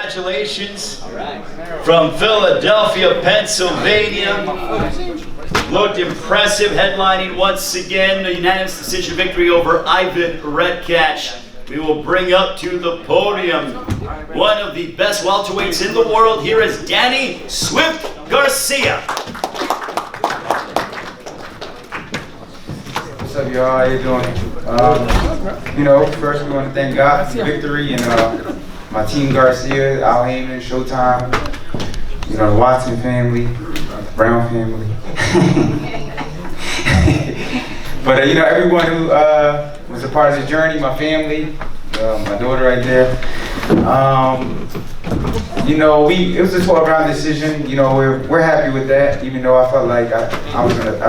Congratulations. From Philadelphia, Pennsylvania. Looked impressive, headlining once again a unanimous decision victory over Ivan Redkach. We will bring up to the podium one of the best welterweights in the world. Here is Danny Swift Garcia. What's up, y'all? How you doing? First we want to thank God for the victory and my team Garcia, Al Heyman, Showtime, the Watson family, the Brown family. But everyone who was a part of this journey, my family, my daughter right there. It was a 12-round decision. We're happy with that, even though I felt like I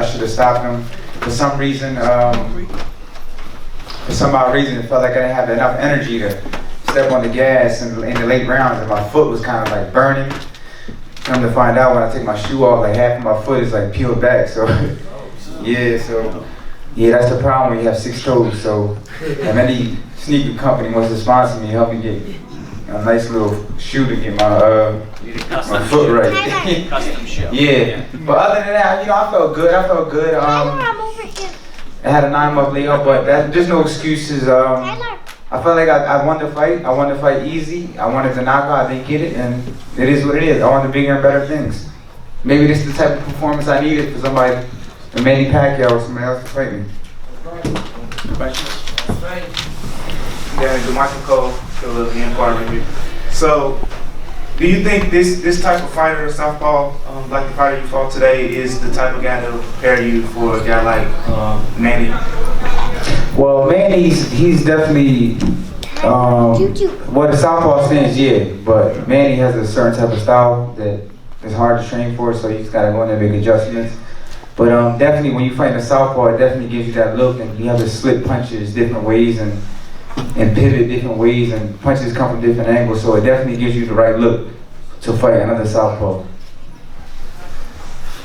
should have stopped him. For some reason, it felt like I didn't have enough energy to step on the gas in the late rounds, and my foot was kind of like burning. Come to find out, when I take my shoe off, like half of my foot is like peeled back. So, yeah, that's the problem when you have 6 toes. So, if any sneaker company wants to sponsor me, help me get a nice little shoe to get my foot right. Custom shoe. Yeah, but other than that, I felt good. I had a 9-month layoff, but there's no excuses. I felt like I won the fight. I won the fight easy. I wanted to knock out. I didn't get it, and it is what it is. I wanted bigger and better things. Maybe this is the type of performance I needed for somebody, a Manny Pacquiao or somebody else to fight me. Questions? Yeah, Michael Cole, Philadelphia Inquiry. So, do you think this type of fighter, southpaw, like the fighter you fought today, is the type of guy that will prepare you for a guy like Manny? Well, Manny, he's definitely, the southpaw stance, yeah, but Manny has a certain type of style that is hard to train for, so you just gotta go in there and make adjustments. But definitely when you fight a southpaw, it definitely gives you that look, and you have to slip punches different ways and pivot different ways, and punches come from different angles, so it definitely gives you the right look to fight another southpaw.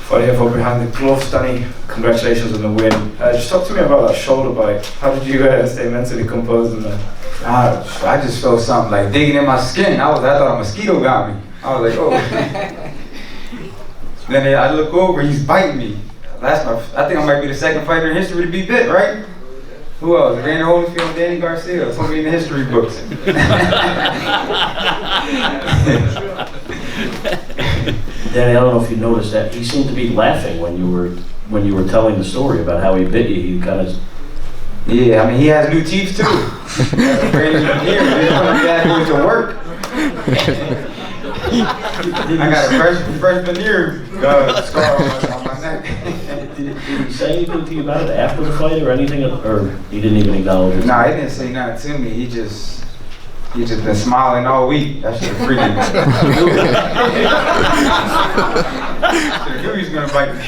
Fighting for behind the gloves, Danny. Congratulations on the win. Just talk to me about that shoulder bite. How did you stay mentally composed in that? I just felt something like digging in my skin. I thought a mosquito got me. I was like, oh. Then I look over, he's biting me. I think I might be the second fighter in history to be bit, right? Who else? Randy Holyfield and Danny Garcia. It's something in the history books. Danny, I don't know if you noticed that he seemed to be laughing when you were telling the story about how he bit you. He kind of. Yeah, I mean he has new teeth too. Brandon's been here. He's going to work. I got a fresh veneer scar on my neck. Did he say anything to you about it after the fight or anything, or he didn't even acknowledge it? Nah, he didn't say nothing to me. He just been smiling all week. That shit freaking me. I knew he was gonna bite me.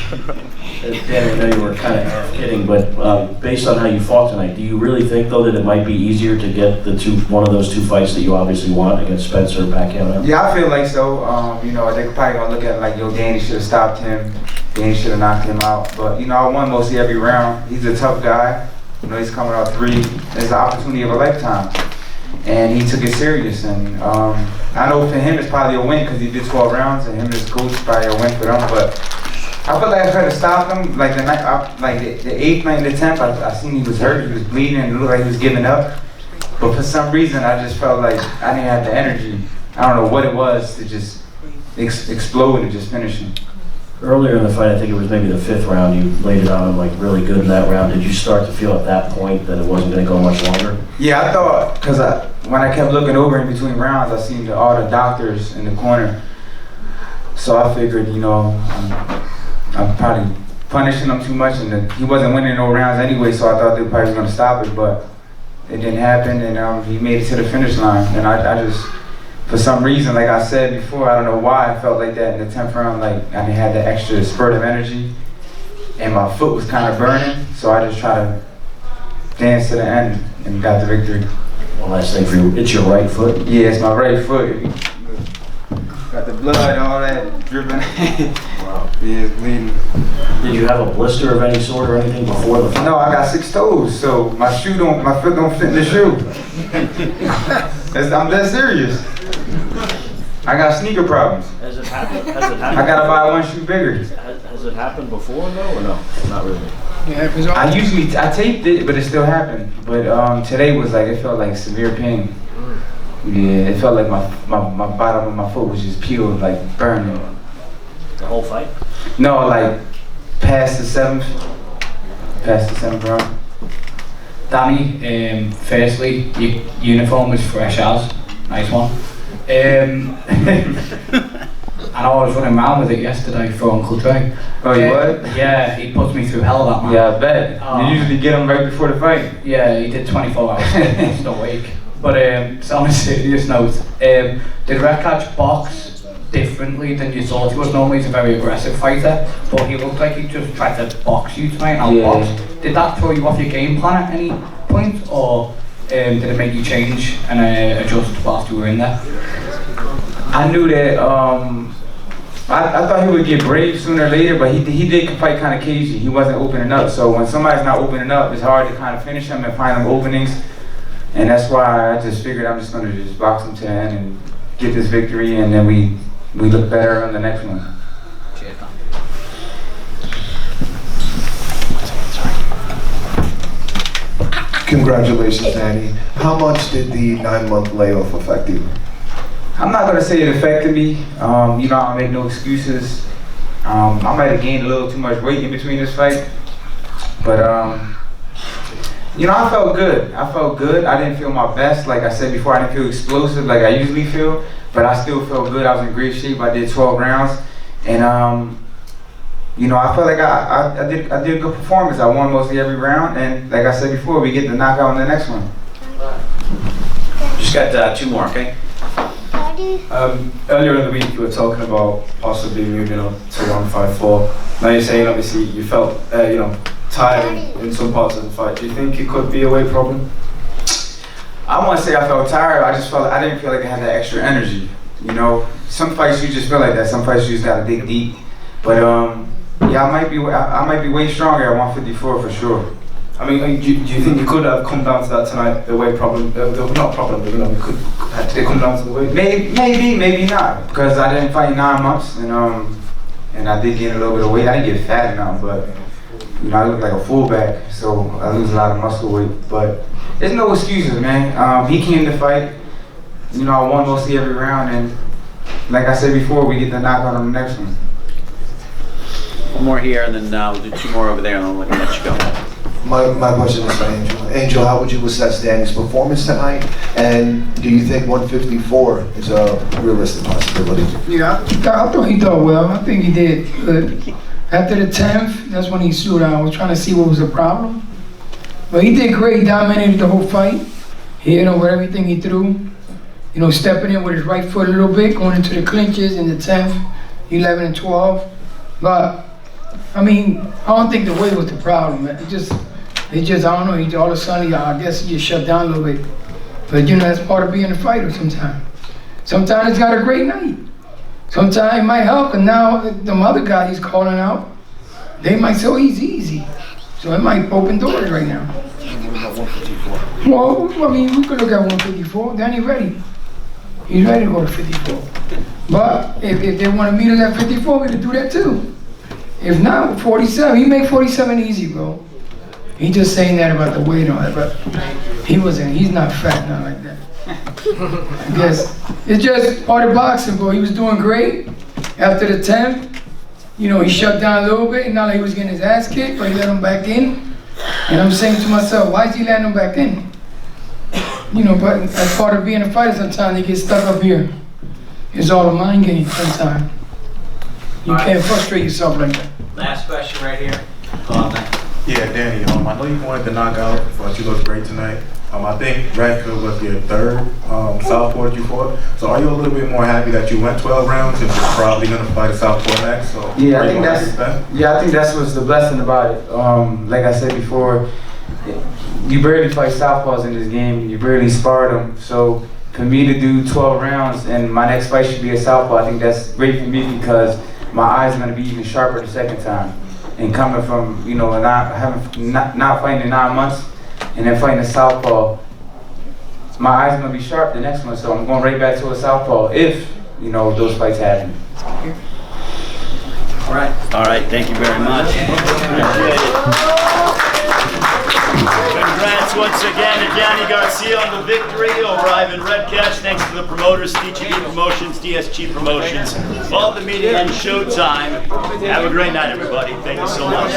Danny, I know you were kind of half kidding, but based on how you fought tonight, do you really think though that it might be easier to get one of those 2 fights that you obviously want against Spence or Pacquiao now? Yeah, I feel like so. They probably gonna look at it like, Danny should have stopped him. Danny should have knocked him out. But I won mostly every round. He's a tough guy. He's coming out 3. It's the opportunity of a lifetime, and he took it serious. And I know for him it's probably a win because he did 12 rounds, and him and his coach probably a win for them. But I feel like I tried to stop him, like the 8th night and the 10th. I seen he was hurt, he was bleeding, and it looked like he was giving up. But for some reason, I just felt like I didn't have the energy. I don't know what it was to just explode and just finish him. Earlier in the fight, I think it was maybe the 5th round, you laid it on him like really good in that round. Did you start to feel at that point that it wasn't going to go much longer? Yeah, I thought, because when I kept looking over in between rounds, I seen all the doctors in the corner. So I figured, I'm probably punishing him too much, and he wasn't winning no rounds anyway, so I thought they probably was going to stop it, but it didn't happen, and he made it to the finish line. And I just, for some reason, like I said before, I don't know why I felt like that in the 10th round, like I didn't have the extra spurt of energy, and my foot was kind of burning, so I just tried to dance to the end and got the victory. One last thing for you, it's your right foot? Yeah, it's my right foot. Got the blood, all that dripping. Wow. Yeah, it's bleeding. Did you have a blister of any sort or anything before the fight? No, I got 6 toes, so my foot don't fit in the shoe. I'm that serious. I got sneaker problems. Has it happened? Has it happened? I gotta buy one shoe bigger. Has it happened before though, or no? Not really. I taped it, but it still happened. But today was like, it felt like severe pain. Yeah, it felt like my bottom of my foot was just peeled, like burning. The whole fight? No, like past the seventh round. Danny, firstly, your uniform was fresh out. Nice one. And I was running around with it yesterday for Uncle Dre. Oh, you what? Yeah, he puts me through hell, that man. Yeah, I bet. You usually get them right before the fight. Yeah, he did 24 hours, still awake. But so on a serious note, did Redkach box differently than you thought he was? Normally he's a very aggressive fighter, but he looked like he just tried to box you tonight and outbox. Did that throw you off your game plan at any point, or did it make you change and adjust whilst you were in there? I knew that, I thought he would get brave sooner or later, but he did fight kind of cagey. He wasn't opening up, so when somebody's not opening up, it's hard to kind of finish him and find them openings. And that's why I just figured I'm just going to just box him to the end and get this victory, and then we look better on the next one. Congratulations, Danny. How much did the 9-month layoff affect you? I'm not gonna say it affected me. You know, I make no excuses. I might have gained a little too much weight in between this fight, but you know, I felt good. I didn't feel my best. Like I said before, I didn't feel explosive like I usually feel, but I still felt good. I was in great shape. I did 12 rounds, and you know, I felt like I did a good performance. I won mostly every round, and like I said before, we get the knockout in the next one. Just got 2 more, okay? Earlier in the week you were talking about possibly moving up to 154. Now you're saying obviously you felt tired in some parts of the fight. Do you think it could be a weight problem? I want to say I felt tired. I didn't feel like I had that extra energy. You know, some fights you just feel like that. Some fights you just gotta dig deep. But yeah, I might be way stronger at 154 for sure. I mean, do you think you could have come down to that tonight? The weight problem, not problem, but did it come down to the weight? Maybe not, because I didn't fight 9 months, and I did gain a little bit of weight. I didn't get fat enough, but you know, I look like a fullback, so I lose a lot of muscle weight. But there's no excuses, man. He came to fight. You know, I won mostly every round, and like I said before, we get the knockout on the next one. One more here, and then we'll do 2 more over there, and then we'll let you go. My question is for Angel. Angel, how would you assess Danny's performance tonight? And do you think 154 is a realistic possibility? Yeah, I thought he did well. I think he did good. After the 10th, that's when he slowed down. I was trying to see what was the problem. But he did great. He dominated the whole fight. He hit him with everything he threw. You know, stepping in with his right foot a little bit, going into the clinches in the 10th, 11 and 12. But, I mean, I don't think the weight was the problem, man. It just, I don't know, all of a sudden, I guess he just shut down a little bit. But, you know, that's part of being a fighter sometimes. Sometimes he's got a great night. Sometimes it might help, and now the other guy he's calling out, they might say, oh, he's easy. So it might open doors right now. Well, I mean, we could look at 154. Danny ready. He's ready to go to 54. But if they want to meet us at 54, we could do that too. If not, 47, he make 47 easy, bro. He just saying that about the weight on it, but he's not fat, not like that. I guess it's just part of boxing, bro. He was doing great. After the 10th, you know, he shut down a little bit, and not like he was getting his ass kicked, but he let him back in. And I'm saying to myself, why is he letting him back in? You know, but as part of being a fighter, sometimes you get stuck up here. It's all a mind game sometimes. You can't frustrate yourself like that. Last question right here. Yeah, Danny, I know you wanted the knockout, but you looked great tonight. I think Redkach was your 3rd southpaw that you fought. So are you a little bit more happy that you went 12 rounds and you're probably going to fight a southpaw next? So yeah, I think that's what's the blessing about it. Like I said before, you barely fight southpaws in this game. You barely spar them. So for me to do 12 rounds and my next fight should be a southpaw, I think that's great for me because my eyes are going to be even sharper the second time. And coming from, you know, not fighting in 9 months and then fighting a southpaw, my eyes are going to be sharp the next one. So I'm going right back to a southpaw if you know, those fights happen. All right, thank you very much. Appreciate it. Congrats once again to Danny Garcia on the victory over Ivan Redkach. Thanks to the promoters, DGB Promotions, DSG Promotions, all the media, and Showtime. Have a great night, everybody. Thank you so much.